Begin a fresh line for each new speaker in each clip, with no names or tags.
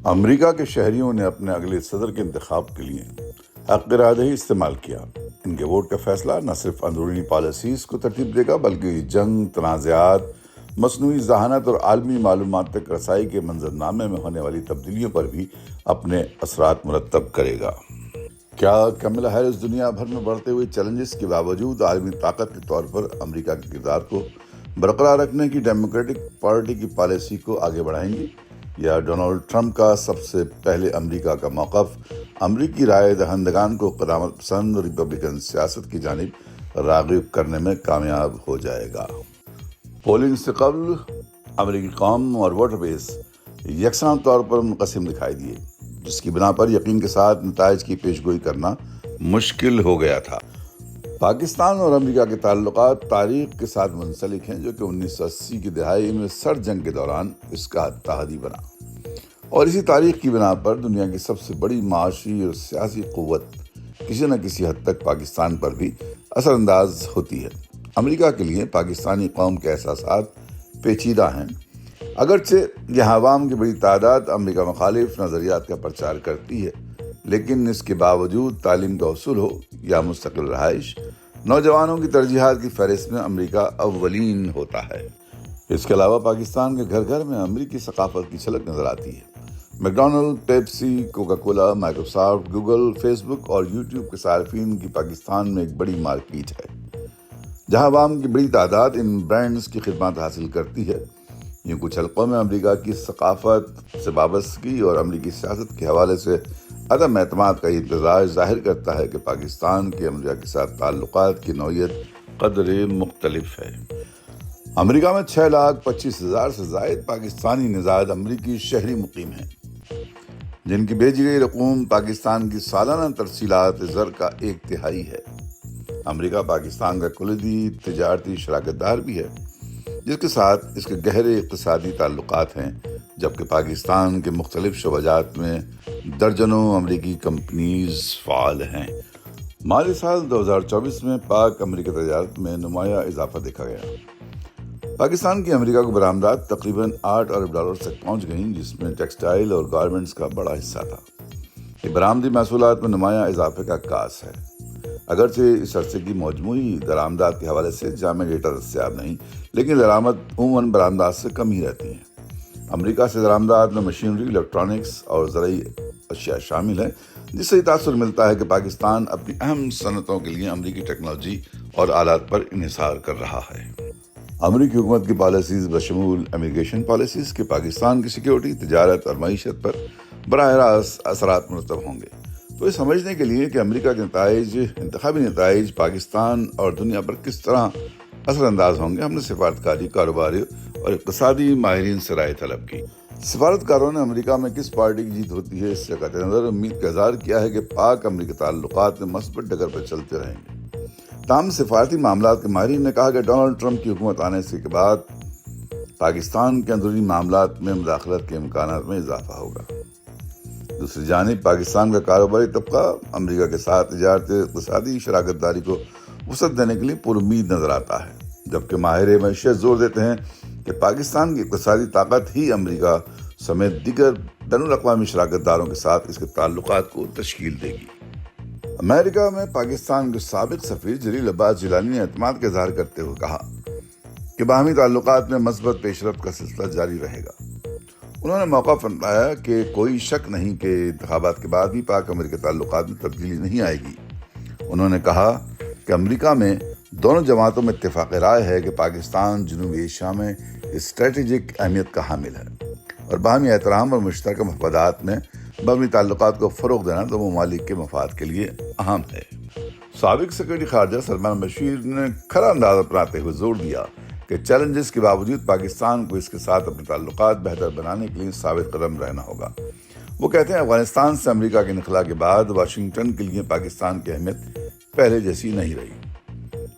امریکہ کے شہریوں نے اپنے اگلے صدر کے انتخاب کے لیے حق رائے دہی استعمال کیا۔ ان کے ووٹ کا فیصلہ نہ صرف اندرونی پالیسیز کو ترتیب دے گا بلکہ جنگ، تنازعات، مصنوعی ذہانت اور عالمی معلومات تک رسائی کے منظرنامے میں ہونے والی تبدیلیوں پر بھی اپنے اثرات مرتب کرے گا۔ کیا کملا ہیرس دنیا بھر میں بڑھتے ہوئے چیلنجز کے باوجود عالمی طاقت کے طور پر امریکہ کے کردار کو برقرار رکھنے کی ڈیموکریٹک پارٹی کی پالیسی کو آگے بڑھائیں گی، یا ڈونلڈ ٹرمپ کا سب سے پہلے امریکہ کا موقف امریکی رائے دہندگان کو قدامت پسند ریپبلکن سیاست کی جانب راغب کرنے میں کامیاب ہو جائے گا؟ پولنگ سے قبل امریکی قوم اور ووٹر بیس یکساں طور پر منقسم دکھائی دیے، جس کی بنا پر یقین کے ساتھ نتائج کی پیشگوئی کرنا مشکل ہو گیا تھا۔ پاکستان اور امریکہ کے تعلقات تاریخ کے ساتھ منسلک ہیں، جو کہ 1980 کی دہائی میں سرد جنگ کے دوران اس کا اتحادی بنا، اور اسی تاریخ کی بنا پر دنیا کی سب سے بڑی معاشی اور سیاسی قوت کسی نہ کسی حد تک پاکستان پر بھی اثر انداز ہوتی ہے۔ امریکہ کے لیے پاکستانی قوم کے احساسات پیچیدہ ہیں۔ اگرچہ یہاں عوام کی بڑی تعداد امریکہ مخالف نظریات کا پرچار کرتی ہے، لیکن اس کے باوجود تعلیم کا حصول ہو یا مستقل رہائش، نوجوانوں کی ترجیحات کی فہرست میں امریکہ اولین ہوتا ہے۔ اس کے علاوہ پاکستان کے گھر گھر میں امریکی ثقافت کی جھلک نظر آتی ہے۔ McDonald, Pepsi, Coca Cola, Microsoft, Google, Facebook اور یوٹیوب کے صارفین کی پاکستان میں ایک بڑی مارکیٹ ہے، جہاں عوام کی بڑی تعداد ان برانڈز کی خدمات حاصل کرتی ہے۔ یوں کچھ حلقوں میں امریکہ کی ثقافت سے وابستگی اور امریکی سیاست کے حوالے سے عدم اعتماد کا یہ امتزاج ظاہر کرتا ہے کہ پاکستان کے امریکہ کے ساتھ تعلقات کی نوعیت قدر مختلف ہے۔ امریکہ میں 6,25,000 سے زائد پاکستانی نژاد امریکی شہری مقیم ہیں، جن کی بھیجی گئی رقوم پاکستان کی سالانہ ترسیلات زر کا 1/3 ہے۔ امریکہ پاکستان کا کلیدی تجارتی شراکت دار بھی ہے، جس کے ساتھ اس کے گہرے اقتصادی تعلقات ہیں، جبکہ پاکستان کے مختلف شعبات میں درجنوں امریکی کمپنیز فعال ہیں۔ مالی سال 2024 میں پاک امریکہ تجارت میں نمایاں اضافہ دیکھا گیا۔ پاکستان کی امریکہ کو برآمدات تقریباً $8 ارب تک پہنچ گئیں، جس میں ٹیکسٹائل اور گارمنٹس کا بڑا حصہ تھا۔ یہ برآمدی محصولات میں نمایاں اضافے کا عکاس ہے، اگرچہ اس عرصے کی مجموعی درآمدات کے حوالے سے جامع ڈیٹا دستیاب نہیں، لیکن درآمد عموماً برآمدات سے کم ہی رہتی ہیں۔ امریکہ سے درآمدات میں مشینری، الیکٹرانکس اور زرعی اشیاء شامل ہیں، جس سے یہ تاثر ملتا ہے کہ پاکستان اپنی اہم صنعتوں کے لیے امریکی ٹیکنالوجی اور آلات پر انحصار کر رہا ہے۔ امریکی حکومت کی پالیسیز بشمول امیگریشن پالیسیز کے پاکستان کی سیکیورٹی، تجارت اور معیشت پر براہ راست اثرات مرتب ہوں گے۔ تو یہ سمجھنے کے لیے کہ امریکہ کے انتخابی نتائج پاکستان اور دنیا پر کس طرح اثر انداز ہوں گے، ہم نے سفارتکاری، کاروباری اور اقتصادی ماہرین سے رائے طلب کی۔ سفارتکاروں نے امریکہ میں کس پارٹی کی جیت ہوتی ہے، اس سے قطع نظر امید کا اظہار کیا ہے کہ پاک امریکی تعلقات میں مثبت ڈگر پر چلتے رہیں گے۔ تاہم سفارتی معاملات کے ماہرین نے کہا کہ ڈونلڈ ٹرمپ کی حکومت آنے سے کے بعد پاکستان کے اندرونی معاملات میں مداخلت کے امکانات میں اضافہ ہوگا۔ دوسری جانب پاکستان کا کاروباری طبقہ امریکہ کے ساتھ تجارتی اقتصادی شراکت داری کو وسعت دینے کے لیے پر امید نظر آتا ہے، جبکہ ماہر معیشت زور دیتے ہیں کہ پاکستان کی اقتصادی طاقت ہی امریکہ سمیت دیگر بین الاقوامی شراکت داروں کے ساتھ اس کے تعلقات کو تشکیل دے گی۔ امریکہ میں پاکستان کے سابق سفیر جلیل عباس جیلانی نے اعتماد کا اظہار کرتے ہوئے کہا کہ باہمی تعلقات میں مثبت پیش رفت کا سلسلہ جاری رہے گا۔ انہوں نے موقع فرمایا کہ کوئی شک نہیں کہ انتخابات کے بعد بھی پاک امریکی تعلقات میں تبدیلی نہیں آئے گی۔ انہوں نے کہا کہ امریکہ میں دونوں جماعتوں میں اتفاق رائے ہے کہ پاکستان جنوبی ایشیا میں اسٹریٹجک اہمیت کا حامل ہے، اور باہمی احترام اور مشترکہ مفادات میں باہمی تعلقات کو فروغ دینا دو ممالک کے مفاد کے لیے اہم ہے۔ سابق سیکرٹری خارجہ سلمان بشیر نے کھلا انداز اپناتے ہوئے زور دیا کہ چیلنجز کے باوجود پاکستان کو اس کے ساتھ اپنے تعلقات بہتر بنانے کے لیے ثابت قدم رہنا ہوگا۔ وہ کہتے ہیں افغانستان سے امریکہ کے انخلاء کے بعد واشنگٹن کے لیے پاکستان کی اہمیت پہلے جیسی نہیں رہی۔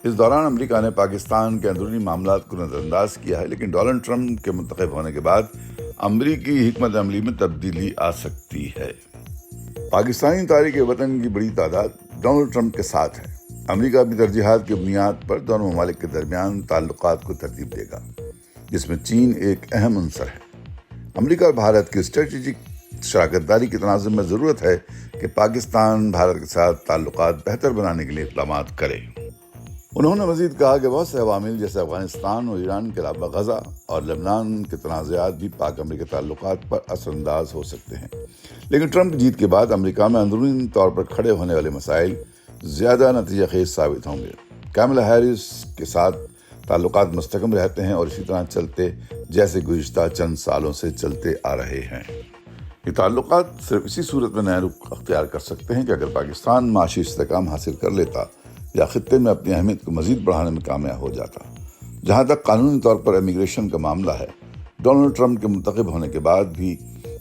اس دوران امریکہ نے پاکستان کے اندرونی معاملات کو نظر انداز کیا ہے، لیکن ڈونلڈ ٹرمپ کے منتخب ہونے کے بعد امریکی حکمت عملی میں تبدیلی آ سکتی ہے۔ پاکستانی تارکین وطن کی بڑی تعداد ڈونلڈ ٹرمپ کے ساتھ ہے۔ امریکہ اپنی ترجیحات کی بنیاد پر دونوں ممالک کے درمیان تعلقات کو ترتیب دے گا، جس میں چین ایک اہم عنصر ہے۔ امریکہ اور بھارت کی اسٹریٹجک شراکت داری کے تناظر میں ضرورت ہے کہ پاکستان بھارت کے ساتھ تعلقات بہتر بنانے کے لیے اقدامات کرے۔ انہوں نے مزید کہا کہ بہت سے عوامل جیسے افغانستان اور ایران کے علاوہ غزہ اور لبنان کے تنازعات بھی پاک امریکی تعلقات پر اثر انداز ہو سکتے ہیں، لیکن ٹرمپ کی جیت کے بعد امریکہ میں اندرونی طور پر کھڑے ہونے والے مسائل زیادہ نتیجہ خیز ثابت ہوں گے۔ کیملا ہیرس کے ساتھ تعلقات مستحکم رہتے ہیں اور اسی طرح چلتے جیسے گزشتہ چند سالوں سے چلتے آ رہے ہیں۔ یہ تعلقات صرف اسی صورت میں نیا رخ اختیار کر سکتے ہیں کہ اگر پاکستان معاشی استحکام حاصل کر لیتا یا خطے میں اپنی اہمیت کو مزید بڑھانے میں کامیاب ہو جاتا۔ جہاں تک قانونی طور پر امیگریشن کا معاملہ ہے، ڈونلڈ ٹرمپ کے منتخب ہونے کے بعد بھی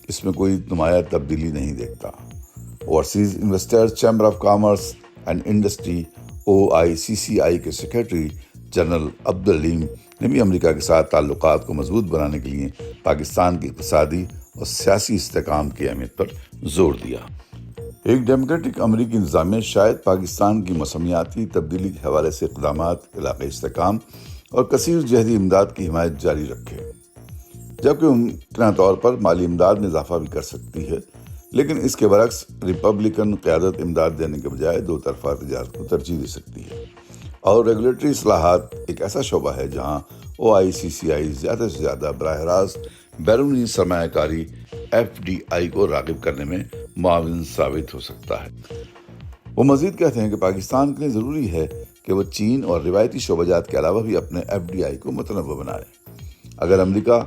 اس میں کوئی نمایاں تبدیلی نہیں دیکھتا۔ Overseas investors chamber of commerce and industry OICCI کے سیکرٹری جنرل عبدالعلیم نے بھی امریکہ کے ساتھ تعلقات کو مضبوط بنانے کے لیے پاکستان کی اقتصادی اور سیاسی استحکام کی اہمیت پر زور دیا۔ ایک ڈیموکریٹک امریکی انتظامیہ شاید پاکستان کی موسمیاتی تبدیلی کے حوالے سے اقدامات، علاقائی استحکام اور کثیر جہتی امداد کی حمایت جاری رکھے، جبکہ ممکنہ طور پر مالی امداد میں اضافہ بھی کر سکتی ہے، لیکن اس کے برعکس ریپبلکن قیادت امداد دینے کے بجائے دو طرفہ تجارت کو ترجیح دے سکتی ہے۔ اور ریگولیٹری اصلاحات ایک ایسا شعبہ ہے جہاں OICCI زیادہ سے زیادہ براہ راست بیرونی سرمایہ کاری FDI کو راغب کرنے میں معاون ثابت ہو سکتا ہے۔ وہ مزید کہتے ہیں کہ پاکستان کے لیے ضروری ہے کہ وہ چین اور روایتی شعبہ جات کے علاوہ بھی اپنے FDI کو متنوع بنائے۔ اگر امریکہ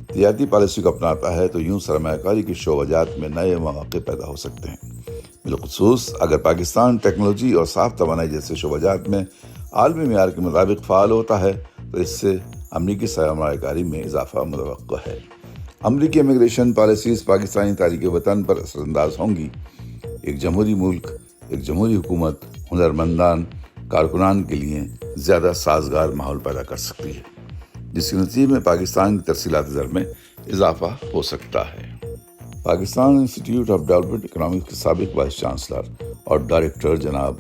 تجارتی پالیسی کو اپناتا ہے تو یوں سرمایہ کاری کے شعبہ جات میں نئے مواقع پیدا ہو سکتے ہیں، بالخصوص اگر پاکستان ٹیکنالوجی اور صاف توانائی جیسے شعبہ جات میں عالمی معیار کے مطابق فعال ہوتا ہے تو اس سے امریکی سرمایہ کاری میں اضافہ متوقع ہے۔ امریکی امیگریشن پالیسیز پاکستانی تارکین وطن پر اثر انداز ہوں گی۔ ایک جمہوری ملک، ایک جمہوری حکومت ہنرمندان کارکنان کے لیے زیادہ سازگار ماحول پیدا کر سکتی ہے، جس کے نتیجے میں پاکستان کی ترسیلات زر میں اضافہ ہو سکتا ہے۔ Pakistan institute of development economics کے سابق وائس چانسلر اور ڈائریکٹر جناب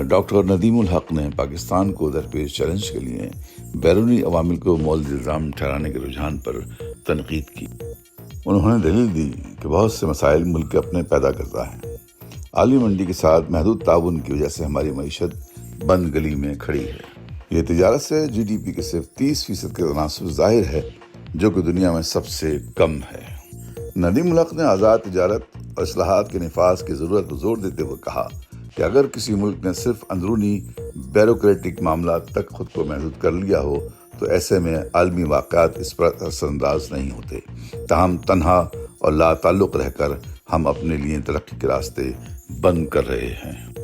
ڈاکٹر ندیم الحق نے پاکستان کو درپیش چیلنج کے لیے بیرونی عوامل کو مولد الزام ٹھہرانے کے رجحان پر تنقید کی۔ انہوں نے دلیل دی کہ بہت سے مسائل ملک اپنے پیدا کرتا ہے۔ عالمی منڈی کے ساتھ محدود تعاون کی وجہ سے ہماری معیشت بند گلی میں کھڑی ہے۔ یہ تجارت سے GDP کے صرف 30% کے تناسب ظاہر ہے، جو کہ دنیا میں سب سے کم ہے۔ ندیم الحق نے آزاد تجارت اور اصلاحات کے نفاذ کی ضرورت پر زور دیتے ہوئے کہا کہ اگر کسی ملک نے صرف اندرونی بیوروکریٹک معاملات تک خود کو محدود کر لیا ہو تو ایسے میں عالمی واقعات اس پر اثر انداز نہیں ہوتے، تاہم تنہا اور لا تعلق رہ کر ہم اپنے لیے ترقی کے راستے بند کر رہے ہیں۔